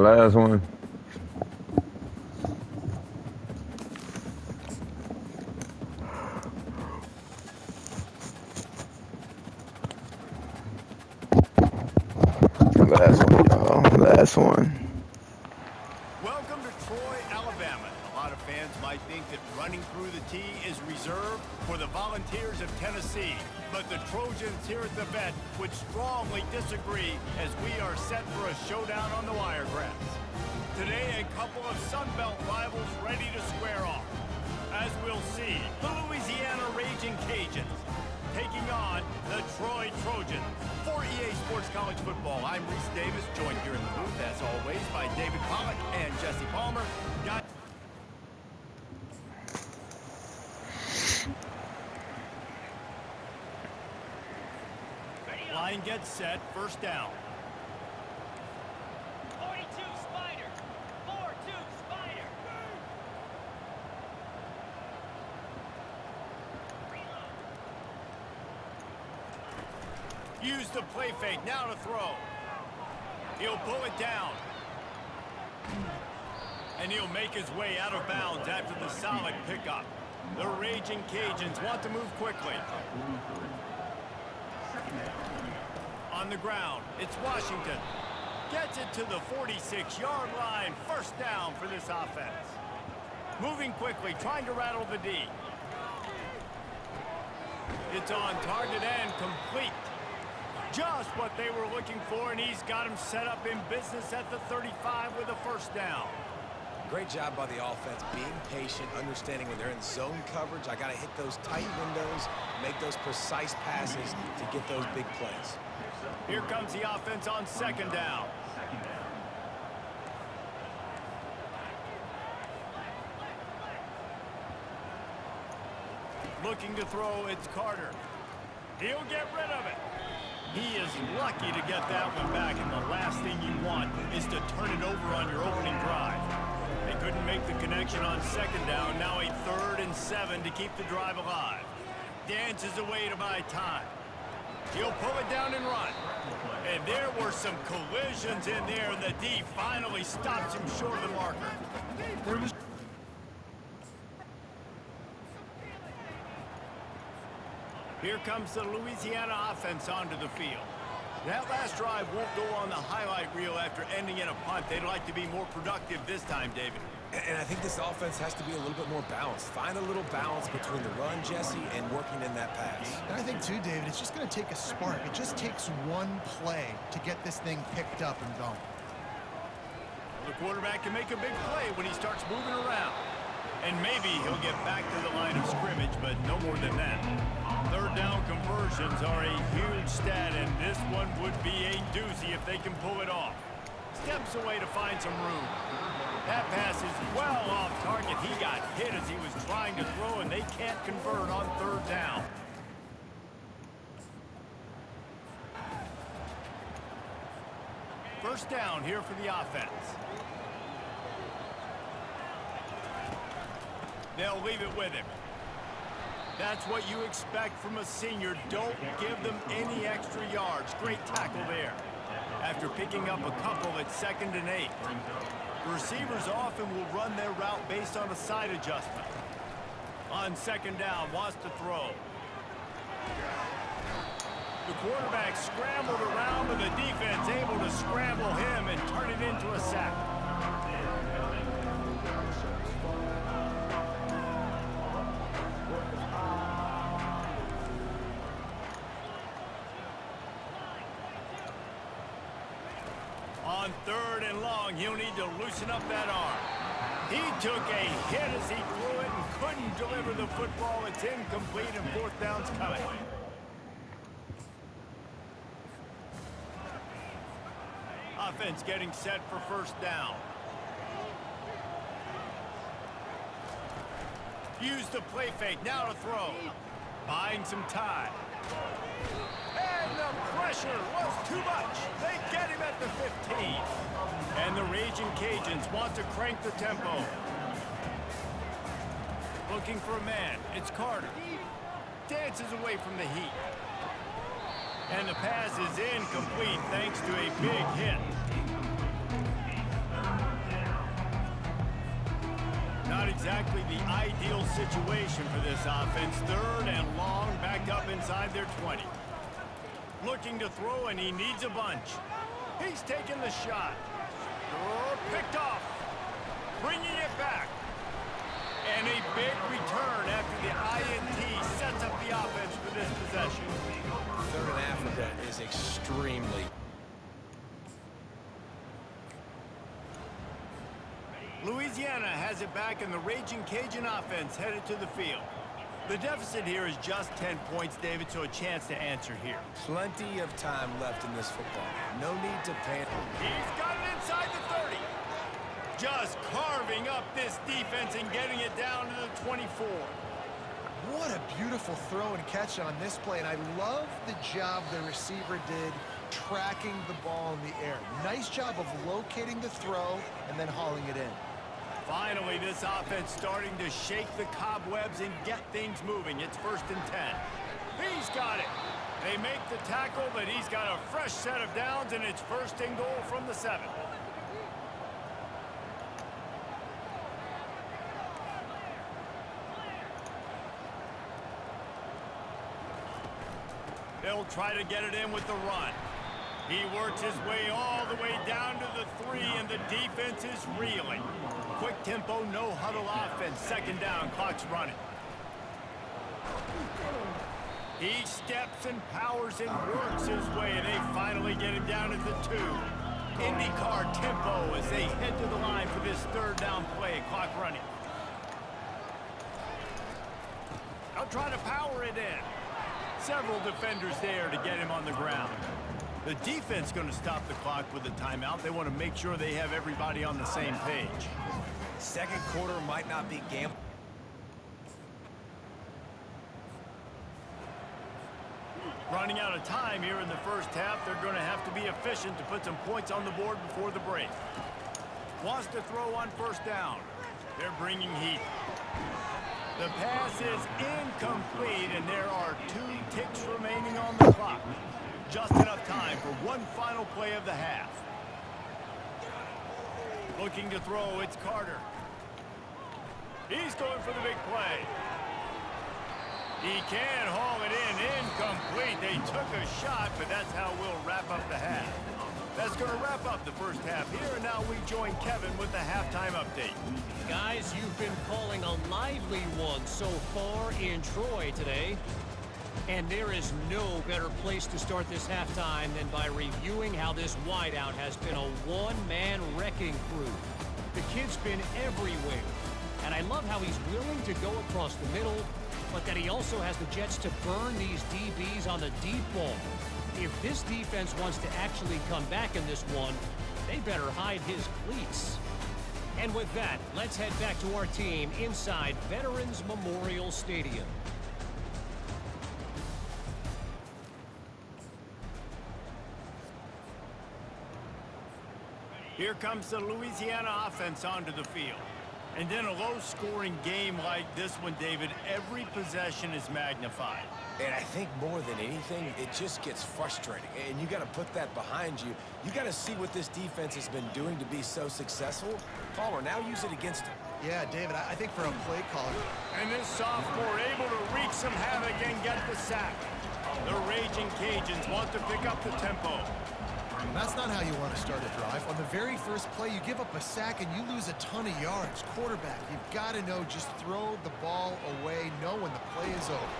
last one. Last one, y'all. Last one. Welcome to Troy, Alabama. A lot of fans might think that running through the tee is reserved for the Volunteers of Tennessee. But the Trojans here at the Vet would strongly disagree as we are set for a showdown on the Wiregrass. Today, a couple of Sun Belt rivals ready to square off. As we'll see, the Louisiana Raging Cajuns taking on the Troy Trojans. For EA Sports College Football, I'm Reese Davis, joined here in the booth, as always, by David Pollack and Jesse Palmer. Line gets set, first down. 42 Spider. 4-2 Spider. Use the play fake, now to throw. He'll pull it down. And he'll make his way out of bounds after the solid pickup. The Raging Cajuns want to move quickly. On the ground, it's Washington. Gets it to the 46-yard line. First down for this offense. Moving quickly, trying to rattle the D. It's on target and complete. Just what they were looking for, and he's got him set up in business at the 35 with a first down. Great job by the offense, being patient, understanding when they're in zone coverage, I got to hit those tight windows, make those precise passes to get those big plays. Here comes the offense on second down. Looking to throw, it's Carter. He'll get rid of it. He is lucky to get that one back, and the last thing you want is to turn it over on your opening drive. They couldn't make the connection on second down. Now a 3rd and 7 to keep the drive alive. Dances away to buy time. He'll pull it down and run. And there were some collisions in there, and the D finally stops him short of the marker. Here comes the Louisiana offense onto the field. That last drive won't go on the highlight reel after ending in a punt. They'd like to be more productive this time, David. And I think this offense has to be a little bit more balanced. Find a little balance between the run, Jesse, and working in that pass. And I think, too, David, it's just going to take a spark. It just takes one play to get this thing picked up and going. The quarterback can make a big play when he starts moving around. And maybe he'll get back to the line of scrimmage, but no more than that. Third down conversions are a huge stat, and this one would be a doozy if they can pull it off. Steps away to find some room. That pass is well off target. He got hit as he was trying to throw, and they can't convert on third down. First down here for the offense. They'll leave it with him. That's what you expect from a senior. Don't give them any extra yards. Great tackle there. After picking up a couple at 2nd and 8. Receivers often will run their route based on a side adjustment. On second down, wants to throw. The quarterback scrambled around, but the defense able to scramble him and turn it into a sack. On 3rd and long, he'll need to loosen up that arm. He took a hit as he threw it and couldn't deliver the football. It's incomplete, and 4th down's coming. Offense getting set for first down. Use the play fake, now to throw. Buying some time. And the pressure was too much. They get him at the 15. And the Raging Cajuns want to crank the tempo. Looking for a man. It's Carter. Dances away from the heat. And the pass is incomplete thanks to a big hit. exactly the ideal situation for this offense. 3rd and long, back up inside their 20. Looking to throw, and he needs a bunch. He's taking the shot. Oh, picked off. Bringing it back. And a big return after the INT sets up the offense for this possession. 3rd and Africa is extremely... Louisiana has it back, and the Raging Cajun offense headed to the field. The deficit here is just 10 points, David, so a chance to answer here. Plenty of time left in this football. No need to panic. He's got it inside the 30. Just carving up this defense and getting it down to the 24. What a beautiful throw and catch on this play, and I love the job the receiver did tracking the ball in the air. Nice job of locating the throw and then hauling it in. Finally, this offense starting to shake the cobwebs and get things moving. It's 1st and 10. He's got it. They make the tackle, but he's got a fresh set of downs, and it's 1st and goal from the 7. They'll try to get it in with the run. He works his way all the way down to the 3, and the defense is reeling. Quick tempo, no huddle offense. 2nd down, clock's running. He steps and powers and works his way, and they finally get him down at the 2. IndyCar tempo as they head to the line for this 3rd down play. Clock running. They'll try to power it in. Several defenders there to get him on the ground. The defense going to stop the clock with a timeout. They want to make sure they have everybody on the same page. 2nd quarter might not be gambling. Running out of time here in the 1st half. They're going to have to be efficient to put some points on the board before the break. Wants to throw on 1st down. They're bringing heat. The pass is incomplete, and there are 2 ticks remaining on the clock. Just enough time for one final play of the half. Looking to throw, it's Carter. He's going for the big play. He can haul it in, incomplete. They took a shot, but that's how we'll wrap up the half. That's going to wrap up the 1st half here, and now we join Kevin with the halftime update. Guys, you've been calling a lively one so far in Troy today. And there is no better place to start this halftime than by reviewing how this wideout has been a one-man wrecking crew. The kid's been everywhere. And I love how he's willing to go across the middle, but that he also has the Jets to burn these DBs on the deep ball. If this defense wants to actually come back in this one, they better hide his cleats. And with that, let's head back to our team inside Veterans Memorial Stadium. Here comes the Louisiana offense onto the field. And in a low-scoring game like this one, David, every possession is magnified. And I think more than anything, it just gets frustrating. And you got to put that behind you. You got to see what this defense has been doing to be so successful. Palmer, now use it against him. Yeah, David, I think for a play caller. And this sophomore able to wreak some havoc and get the sack. The Raging Cajuns want to pick up the tempo. That's not how you want to start a drive. On the very first play, you give up a sack and you lose a ton of yards. Quarterback, you've got to know, just throw the ball away, know when the play is over.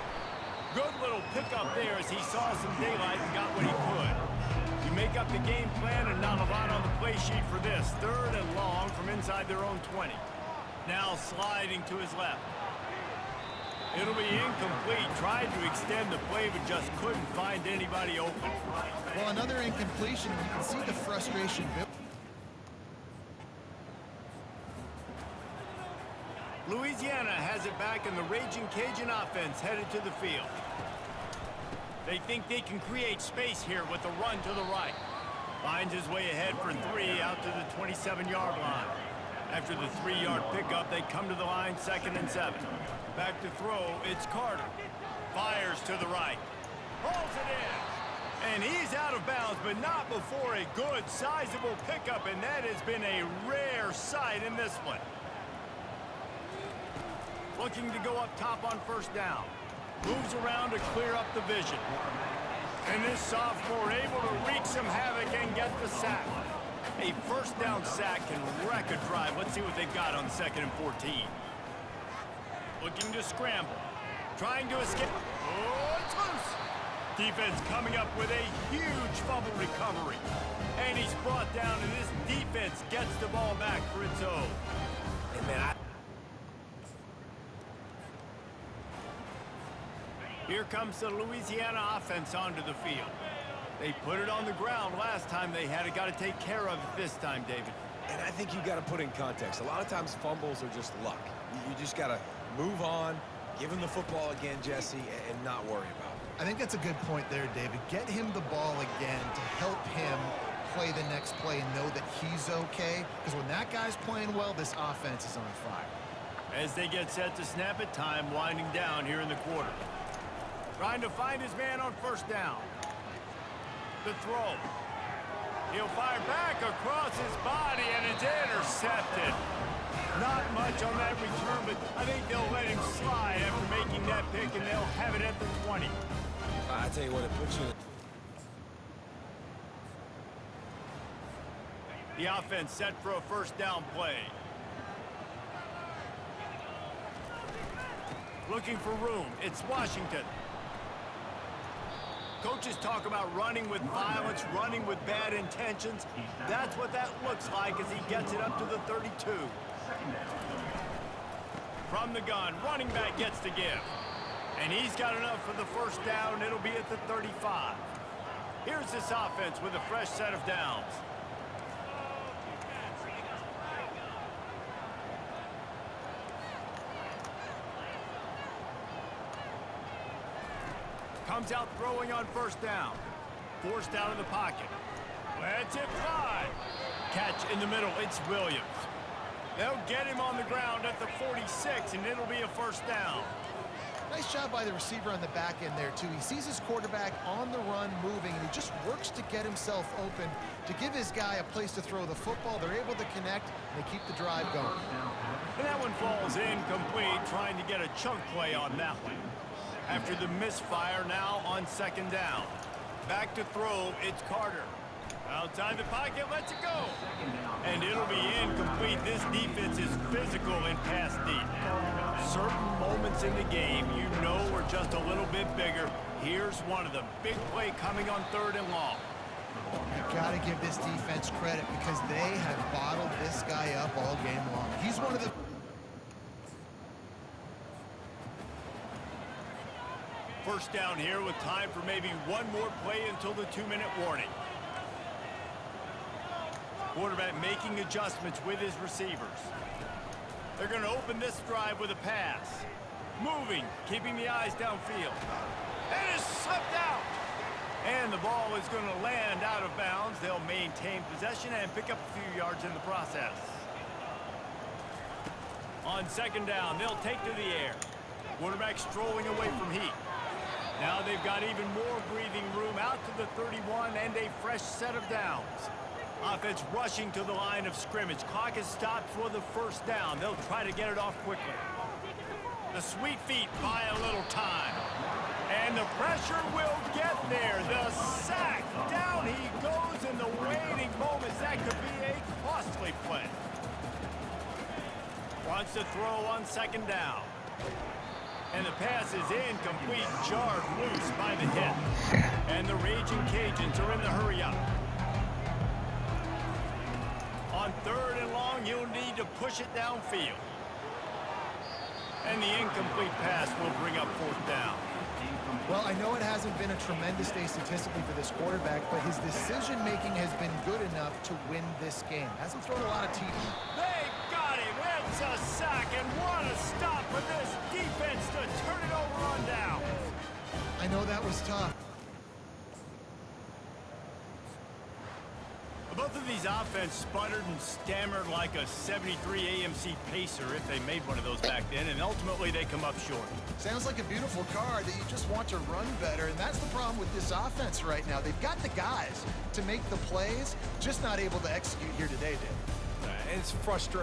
Good little pickup there as he saw some daylight and got what he could. You make up the game plan, and not a lot on the play sheet for this. 3rd and long from inside their own 20. Now sliding to his left. It'll be incomplete. Tried to extend the play, but just couldn't find anybody open. Well, another incompletion. You can see the frustration build. Louisiana has it back, and the Raging Cajun offense headed to the field. They think they can create space here with the run to the right. Finds his way ahead for 3 out to the 27-yard line. After the 3-yard pickup, they come to the line 2nd and 7. Back to throw, it's Carter. Fires to the right. Hauls it in. And he's out of bounds, but not before a good, sizable pickup, and that has been a rare sight in this one. Looking to go up top on first down. Moves around to clear up the vision. And this sophomore able to wreak some havoc and get the sack. A first down sack can wreck a drive. Let's see what they've got on 2nd and 14. Looking to scramble. Trying to escape. Oh, it's loose. Defense coming up with a huge fumble recovery. And he's brought down, and this defense gets the ball back for its own. And man, Here comes the Louisiana offense onto the field. They put it on the ground last time they had it. Got to take care of it this time, David. And I think you got to put in context. A lot of times fumbles are just luck. You just got to move on, give him the football again, Jesse, and not worry about it. I think that's a good point there, David. Get him the ball again to help him play the next play and know that he's okay. Because when that guy's playing well, this offense is on fire. As they get set to snap it, time winding down here in the quarter. Trying to find his man on first down. The throw. He'll fire back across his body, and it's intercepted. Not much on that return, but I think they'll let him slide after making that pick, and they'll have it at the 20. I tell you what, it puts you... The offense set for a first down play. Looking for room. It's Washington. Coaches talk about running with violence, running with bad intentions. That's what that looks like as he gets it up to the 32. From the gun, running back gets the give. And he's got enough for the first down. It'll be at the 35. Here's this offense with a fresh set of downs. Comes out throwing on first down. Forced out of the pocket. Lets it fly. Catch in the middle. It's Williams. They'll get him on the ground at the 46, and it'll be a first down. Nice job by the receiver on the back end there, too. He sees his quarterback on the run moving, and he just works to get himself open to give his guy a place to throw the football. They're able to connect, and they keep the drive going. And that one falls incomplete, trying to get a chunk play on that one. After the misfire, now on second down. Back to throw, it's Carter. Outside the pocket, lets it go. And it'll be incomplete. This defense is physical and pass deep. Certain moments in the game you know are just a little bit bigger. Here's one of them. Big play coming on 3rd and long. You got to give this defense credit because they have bottled this guy up all game long. He's one of the... First down here with time for maybe one more play until the 2-minute warning. Quarterback making adjustments with his receivers. They're going to open this drive with a pass. Moving, keeping the eyes downfield. And it's slipped out. And the ball is going to land out of bounds. They'll maintain possession and pick up a few yards in the process. On second down, they'll take to the air. Quarterback strolling away from heat. Now they've got even more breathing room out to the 31 and a fresh set of downs. Offense rushing to the line of scrimmage. Clock is stopped for the first down. They'll try to get it off quickly. The sweet feet buy a little time. And the pressure will get there. The sack. Down he goes in the waiting moments. That could be a costly play. Wants to throw on second down. And the pass is incomplete, jarred loose by the hit. And the Raging Cajuns are in the hurry-up. On 3rd and long, you'll need to push it downfield. And the incomplete pass will bring up 4th down. Well, I know it hasn't been a tremendous day statistically for this quarterback, but his decision-making has been good enough to win this game. Hasn't thrown a lot of TV. They got him. It's a sack, and what a stop for this defense to turn it over on down. I know that was tough. Both of these offense sputtered and stammered like a 73 AMC Pacer if they made one of those back then, and ultimately they come up short. Sounds like a beautiful car that you just want to run better, and that's the problem with this offense right now. They've got the guys to make the plays, just not able to execute here today, Dave. And it's frustrating.